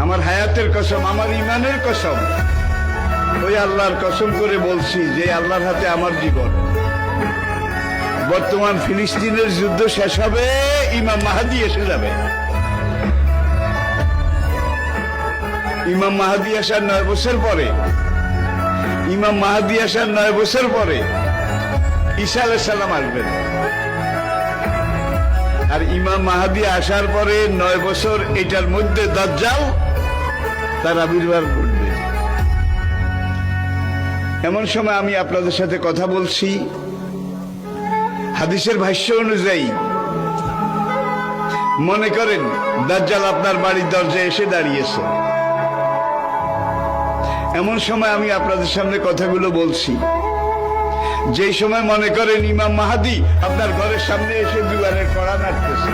আমার হায়াতের কসম, আমার ইমানের কসম, ওই আল্লাহর কসম করে বলছি যে আল্লাহর হাতে আমার জীবন। বর্তমান ফিলিস্তিনের যুদ্ধ শেষ হবে, ইমাম মাহাদি এসে যাবে। ইমাম মাহাদি আসার 9 বছর পরে, ইমাম মাহাদি আসার 9 বছর পরে ঈসা আলাইহিস সালাম আসবেন। আর ইমাম মাহাদি আসার পরে 9 বছর, এটার মধ্যে দাজ্জাল তার আবির্ভাব ঘটবে। এমন সময় আমি আপনাদের সাথে কথা বলছি, হাদিসের ভাষ্য অনুযায়ী মনে করেন দাজ্জাল আপনার বাড়ির দরজায় এসে দাঁড়িয়েছে। এমন সময় আমি আপনাদের সামনে কথাগুলো বলছি, যেই সময় মনে করেন ইমাম মাহাদি আপনার ঘরের সামনে এসে দুয়ারের কড়া নাড়তেছে।